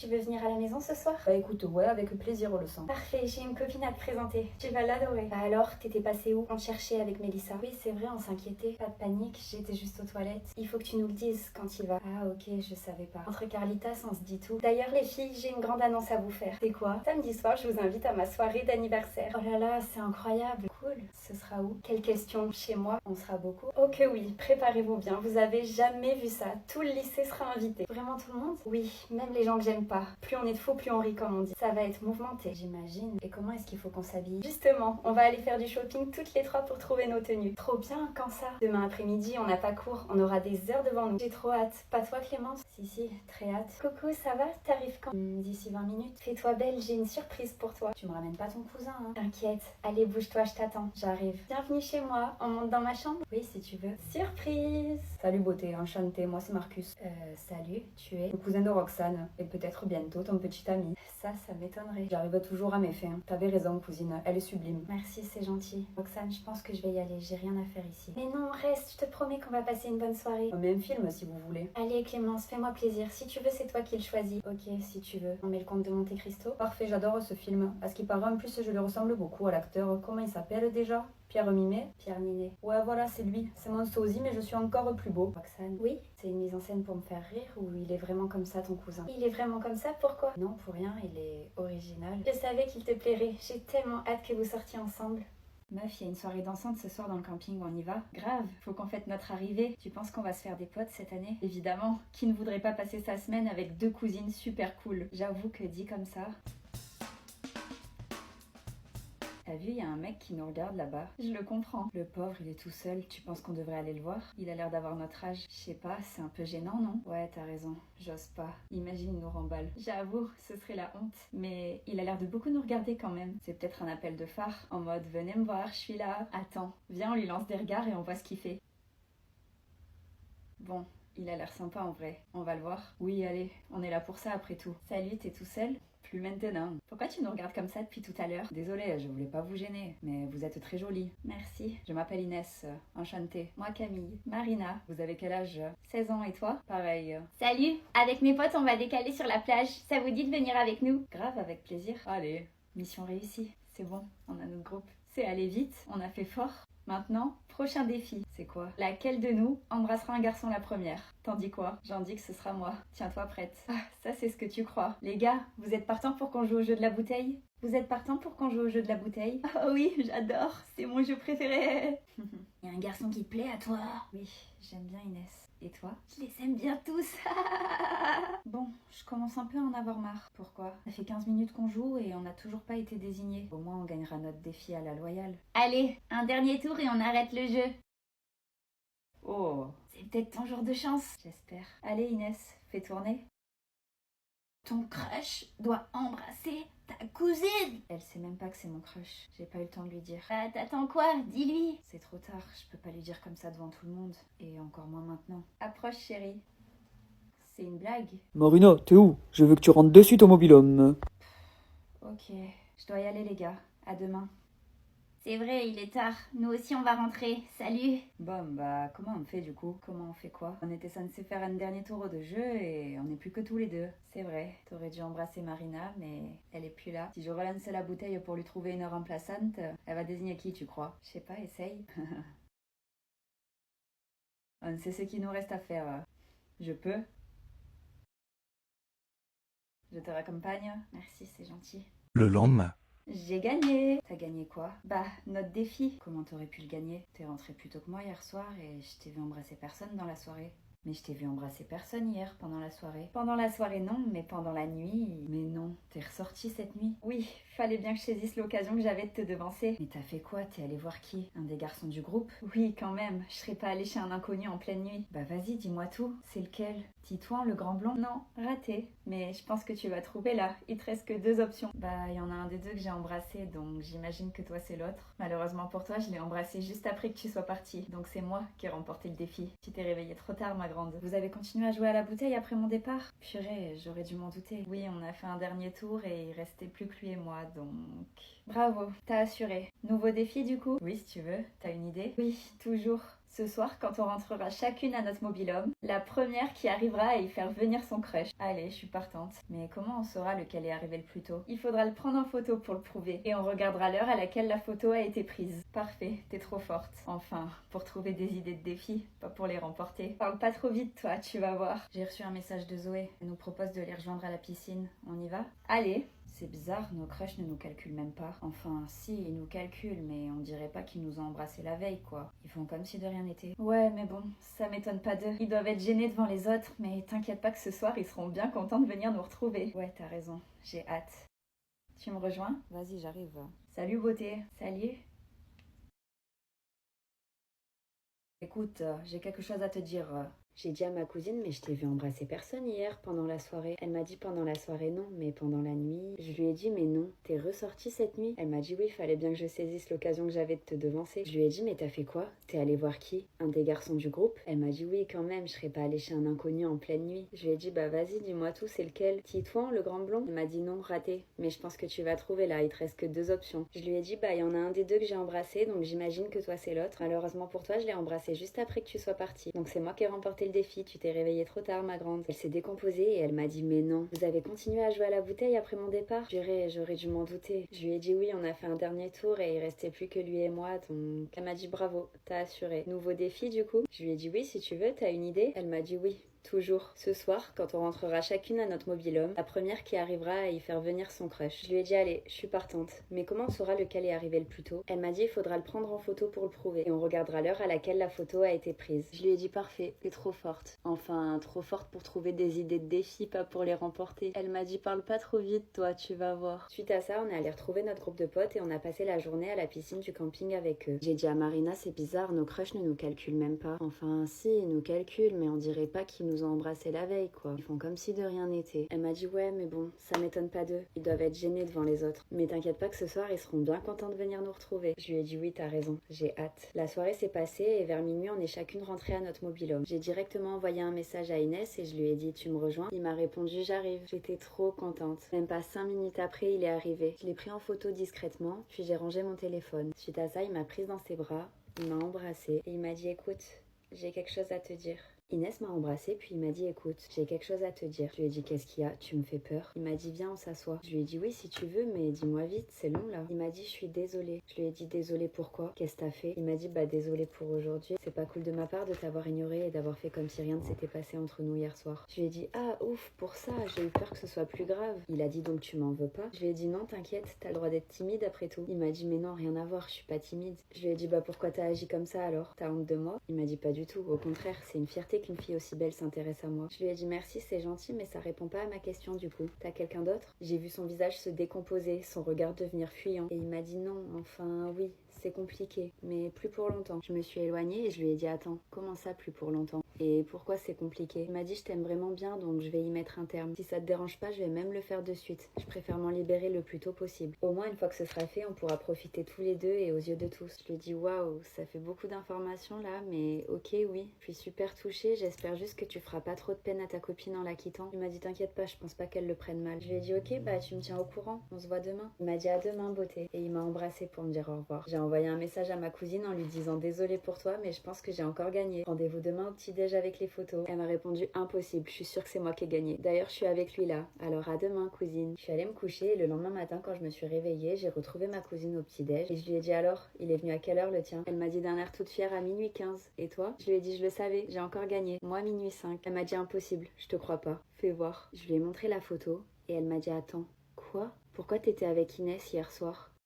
Tu veux venir à la maison ce soir? Bah écoute, ouais, avec plaisir, on le sent. Parfait, j'ai une copine à te présenter. Tu vas l'adorer. Bah alors, t'étais passée où? On te cherchait avec Mélissa. Oui, c'est vrai, on s'inquiétait. Pas de panique, j'étais juste aux toilettes. Il faut que tu nous le dises quand il va. Ah ok, je savais pas. Entre Carlitas, on se dit tout. D'ailleurs, les filles, j'ai une grande annonce à vous faire. C'est quoi? Samedi soir, je vous invite à ma soirée d'anniversaire. Oh là là, c'est incroyable. Cool. Ce sera où? Quelle question? Chez moi, on sera beaucoup. Ok oui, préparez-vous bien. Vous avez jamais vu ça. Tout le lycée sera invité. Vraiment tout le monde? Oui, même les gens que j'aime pas. Plus on est de faux, plus on rit comme on dit. Ça va être mouvementé, j'imagine. Et comment est-ce qu'il faut qu'on s'habille? Justement, on va aller faire du shopping toutes les trois pour trouver nos tenues. Trop bien, quand ça? Demain après-midi, on n'a pas cours. On aura des heures devant nous. J'ai trop hâte. Pas toi, Clémence? Si, très hâte. Coucou, ça va? T'arrives quand? D'ici 20 minutes. Fais-toi belle, j'ai une surprise pour toi. Tu me ramènes pas ton cousin, hein? T'inquiète. Allez, bouge-toi, je t'attends. J'arrive. Bienvenue chez moi. On monte dans ma chambre? Oui, si tu veux. Surprise! Salut beauté, enchanté, moi c'est Marcus. Salut, tu es? Le cousin de Roxane, et peut-être bientôt ton petit ami. Ça m'étonnerait. J'arrive toujours à mes fins. T'avais raison, cousine, elle est sublime. Merci, c'est gentil. Roxane, je pense que je vais y aller, j'ai rien à faire ici. Mais non, reste, je te promets qu'on va passer une bonne soirée. On met un film si vous voulez. Allez Clémence, fais-moi plaisir. Si tu veux, c'est toi qui le choisis. Ok, si tu veux. On met le comte de Monte Cristo? Parfait, j'adore ce film. À ce qui paraît, en plus, je lui ressemble beaucoup à l'acteur. Comment il s'appelle déjà? Pierre Mimet? Pierre Ninet. Ouais, voilà, c'est lui. C'est mon sosie, mais je suis encore plus beau. Roxane. Oui? C'est une mise en scène pour me faire rire ou il est vraiment comme ça ton cousin? Il est vraiment comme ça, pourquoi? Non, pour rien, il est original. Je savais qu'il te plairait. J'ai tellement hâte que vous sortiez ensemble. Meuf, il y a une soirée dansante ce soir dans le camping, on y va? Grave, faut qu'on fête notre arrivée. Tu penses qu'on va se faire des potes cette année? Évidemment, qui ne voudrait pas passer sa semaine avec deux cousines super cool? J'avoue que dit comme ça... T'as vu, il y a un mec qui nous regarde là-bas. Je le comprends. Le pauvre, il est tout seul. Tu penses qu'on devrait aller le voir? Il a l'air d'avoir notre âge. Je sais pas, c'est un peu gênant, non? Ouais, t'as raison. J'ose pas. Imagine, il nous remballe. J'avoue, ce serait la honte. Mais il a l'air de beaucoup nous regarder quand même. C'est peut-être un appel de phare. En mode, venez me voir, je suis là. Attends, viens, on lui lance des regards et on voit ce qu'il fait. Bon, il a l'air sympa en vrai. On va le voir? Oui, allez, on est là pour ça après tout. Salut, t'es tout seul? Plus maintenant. Pourquoi tu nous regardes comme ça depuis tout à l'heure? Désolée, je voulais pas vous gêner, mais vous êtes très jolie. Merci. Je m'appelle Inès, enchantée. Moi Camille. Marina. Vous avez quel âge? 16 ans et toi? Pareil. Salut! Avec mes potes, on va décaler sur la plage. Ça vous dit de venir avec nous? Grave, avec plaisir. Allez. Mission réussie. C'est bon, on a notre groupe. C'est aller vite, on a fait fort. Maintenant, prochain défi. C'est quoi? Laquelle de nous embrassera un garçon la première? T'en dis quoi? J'en dis que ce sera moi. Tiens-toi prête. Ah, ça c'est ce que tu crois. Les gars, vous êtes partants pour qu'on joue au jeu de la bouteille? Vous êtes partants pour qu'on joue au jeu de la bouteille? Oh oui, j'adore. C'est mon jeu préféré. Il y a un garçon qui te plaît à toi? Oui, j'aime bien Inès. Et toi? Je les aime bien tous. Bon, je commence un peu à en avoir marre. Pourquoi? Ça fait 15 minutes qu'on joue et on n'a toujours pas été désignés. Au moins on gagnera notre défi à la loyale. Allez, un dernier tour et on arrête le jeu. Oh. C'est peut-être ton jour de chance. J'espère. Allez Inès, fais tourner. Ton crush doit embrasser ta cousine. Elle sait même pas que c'est mon crush. J'ai pas eu le temps de lui dire. Bah t'attends quoi? Dis-lui. C'est trop tard, je peux pas lui dire comme ça devant tout le monde. Et encore moins maintenant. Approche chérie. C'est une blague. Marina, t'es où? Je veux que tu rentres de suite au mobil-homme. Ok, je dois y aller les gars. À demain. C'est vrai, il est tard. Nous aussi on va rentrer. Salut. Bon, bah, comment on fait du coup? Comment on fait quoi? On était censé faire un dernier tour de jeu et on n'est plus que tous les deux. C'est vrai, t'aurais dû embrasser Marina, mais elle est plus là. Si je relance la bouteille pour lui trouver une remplaçante, elle va désigner qui, tu crois? Je sais pas, essaye. On sait ce qu'il nous reste à faire. Je peux? Je te raccompagne? Merci, c'est gentil. Le lendemain. J'ai gagné. T'as gagné quoi? Bah, notre défi. Comment t'aurais pu le gagner? T'es rentré plus tôt que moi hier soir et je t'ai vu embrasser personne dans la soirée. Mais je t'ai vu embrasser personne hier pendant la soirée. Pendant la soirée non, mais pendant la nuit... Mais non, t'es ressortie cette nuit? Oui, fallait bien que je saisisse l'occasion que j'avais de te devancer. Mais t'as fait quoi? T'es allé voir qui? Un des garçons du groupe? Oui, quand même. Je serais pas allée chez un inconnu en pleine nuit. Bah vas-y, dis-moi tout. C'est lequel? Titouan, le grand blond? Non, raté. Mais je pense que tu vas trouver là. Il te reste que 2 options. Bah, il y en a un des deux que j'ai embrassé, donc j'imagine que toi c'est l'autre. Malheureusement pour toi, je l'ai embrassé juste après que tu sois partie. Donc c'est moi qui ai remporté le défi. Tu t'es réveillée trop tard, ma grande. Vous avez continué à jouer à la bouteille après mon départ? Purée, j'aurais dû m'en douter. Oui, on a fait un dernier tour et il restait plus que lui et moi, donc... Bravo, t'as assuré. Nouveau défi du coup? Oui, si tu veux. T'as une idée? Oui, toujours. Ce soir, quand on rentrera chacune à notre mobil-home, la première qui arrivera à y faire venir son crush. Allez, je suis partante. Mais comment on saura lequel est arrivé le plus tôt? Il faudra le prendre en photo pour le prouver. Et on regardera l'heure à laquelle la photo a été prise. Parfait, t'es trop forte. Enfin, pour trouver des idées de défis, pas pour les remporter. Parle pas trop vite, toi, tu vas voir. J'ai reçu un message de Zoé. Elle nous propose de les rejoindre à la piscine. On y va? Allez. C'est bizarre, nos crushs ne nous calculent même pas. Enfin, si, ils nous calculent, mais on dirait pas qu'ils nous ont embrassés la veille, quoi. Ils font comme si de rien n'était. Ouais, mais bon, ça m'étonne pas d'eux. Ils doivent être gênés devant les autres, mais t'inquiète pas que ce soir, ils seront bien contents de venir nous retrouver. Ouais, t'as raison, j'ai hâte. Tu me rejoins? Vas-y, j'arrive. Salut, beauté. Salut. Écoute, j'ai quelque chose à te dire. J'ai dit à ma cousine, mais je t'ai vu embrasser personne hier pendant la soirée. Elle m'a dit pendant la soirée non, mais pendant la nuit. Je lui ai dit, mais non, t'es ressortie cette nuit? Elle m'a dit oui, fallait bien que je saisisse l'occasion que j'avais de te devancer. Je lui ai dit, mais t'as fait quoi? T'es allé voir qui? Un des garçons du groupe? Elle m'a dit oui, quand même, je serais pas allée chez un inconnu en pleine nuit. Je lui ai dit, bah vas-y, dis-moi tout, c'est lequel? Titouan, le grand blond? Elle m'a dit non, raté. Mais je pense que tu vas trouver là, il te reste que 2 options. Je lui ai dit, bah il y en a un des 2 que j'ai embrassé, donc j'imagine que toi c'est l'autre. Malheureusement pour toi, je l'ai embrassé juste après que tu sois partie. Donc c'est moi qui ai remporté le défi, tu t'es réveillée trop tard, ma grande. Elle s'est décomposée et elle m'a dit, mais non, vous avez continué à jouer à la bouteille après mon départ? J'aurais dû m'en douter. Je lui ai dit oui, on a fait un dernier tour et il restait plus que lui et moi, donc elle m'a dit bravo, t'as assuré. Nouveau défi du coup? Je lui ai dit oui, si tu veux, t'as une idée? Elle m'a dit oui. Toujours. Ce soir, quand on rentrera chacune à notre mobil-home, la première qui arrivera à y faire venir son crush. Je lui ai dit allez, je suis partante. Mais comment on saura lequel est arrivé le plus tôt? Elle m'a dit il faudra le prendre en photo pour le prouver. Et on regardera l'heure à laquelle la photo a été prise. Je lui ai dit parfait, t'es trop forte. Enfin, trop forte pour trouver des idées de défis, pas pour les remporter. Elle m'a dit parle pas trop vite toi, tu vas voir. Suite à ça, on est allé retrouver notre groupe de potes et on a passé la journée à la piscine du camping avec eux. J'ai dit à Marina c'est bizarre, nos crushs ne nous calculent même pas. Enfin si, ils nous calculent, mais on dirait pas qu'ils nous ont embrassé la veille quoi. Ils font comme si de rien n'était. Elle m'a dit ouais mais bon, ça m'étonne pas d'eux. Ils doivent être gênés devant les autres. Mais t'inquiète pas que ce soir ils seront bien contents de venir nous retrouver. Je lui ai dit oui t'as raison, j'ai hâte. La soirée s'est passée et vers minuit on est chacune rentrée à notre mobil-home. J'ai directement envoyé un message à Inès et je lui ai dit tu me rejoins? Il m'a répondu j'arrive. J'étais trop contente. Même pas 5 minutes après il est arrivé. Je l'ai pris en photo discrètement, puis j'ai rangé mon téléphone. Suite à ça il m'a prise dans ses bras, il m'a embrassée et il m'a dit écoute, j'ai quelque chose à te dire. Inès m'a embrassée puis il m'a dit écoute, j'ai quelque chose à te dire. Je lui ai dit qu'est-ce qu'il y a? Tu me fais peur. Il m'a dit viens on s'assoit. Je lui ai dit oui si tu veux mais dis-moi vite, c'est long là. Il m'a dit je suis désolée. Je lui ai dit désolée pourquoi? Qu'est-ce que t'as fait? Il m'a dit bah désolée pour aujourd'hui. C'est pas cool de ma part de t'avoir ignoré et d'avoir fait comme si rien ne s'était passé entre nous hier soir. Je lui ai dit ah ouf pour ça, j'ai eu peur que ce soit plus grave. Il a dit donc tu m'en veux pas? Je lui ai dit non t'inquiète, t'as le droit d'être timide après tout. Il m'a dit mais non rien à voir, je suis pas timide. Je lui ai dit bah pourquoi t'as agi comme ça alors? T'as honte de moi? Il m'a dit pas du tout, au contraire c'est une fierté qu'une fille aussi belle s'intéresse à moi. Je lui ai dit merci, c'est gentil, mais ça répond pas à ma question du coup. T'as quelqu'un d'autre? J'ai vu son visage se décomposer, son regard devenir fuyant. Et il m'a dit non, enfin oui, c'est compliqué, mais plus pour longtemps. Je me suis éloignée et je lui ai dit attends, comment ça plus pour longtemps? Et pourquoi c'est compliqué? Il m'a dit je t'aime vraiment bien donc je vais y mettre un terme. Si ça te dérange pas, je vais même le faire de suite. Je préfère m'en libérer le plus tôt possible. Au moins une fois que ce sera fait, on pourra profiter tous les deux et aux yeux de tous. Je lui ai dit waouh, ça fait beaucoup d'informations là, mais ok oui. Je suis super touchée, j'espère juste que tu feras pas trop de peine à ta copine en la quittant. Il m'a dit t'inquiète pas, je pense pas qu'elle le prenne mal. Je lui ai dit ok bah tu me tiens au courant, on se voit demain. Il m'a dit à demain beauté et il m'a embrassée pour me dire au revoir. J'ai envoyé un message à ma cousine en lui disant désolée pour toi mais je pense que j'ai encore gagné. Rendez-vous demain au petit-déj avec les photos. Elle m'a répondu impossible, je suis sûre que c'est moi qui ai gagné. D'ailleurs je suis avec lui là, alors à demain cousine. Je suis allée me coucher et le lendemain matin quand je me suis réveillée, j'ai retrouvé ma cousine au petit-déj et je lui ai dit alors, il est venu à quelle heure le tien? Elle m'a dit d'un air toute fière à minuit 15. Et toi? Je lui ai dit je le savais, j'ai encore gagné. Moi minuit 5. Elle m'a dit impossible, je te crois pas. Fais voir. Je lui ai montré la photo et elle m'a dit attends, quoi? Pourquoi t'étais avec Inès hier soir?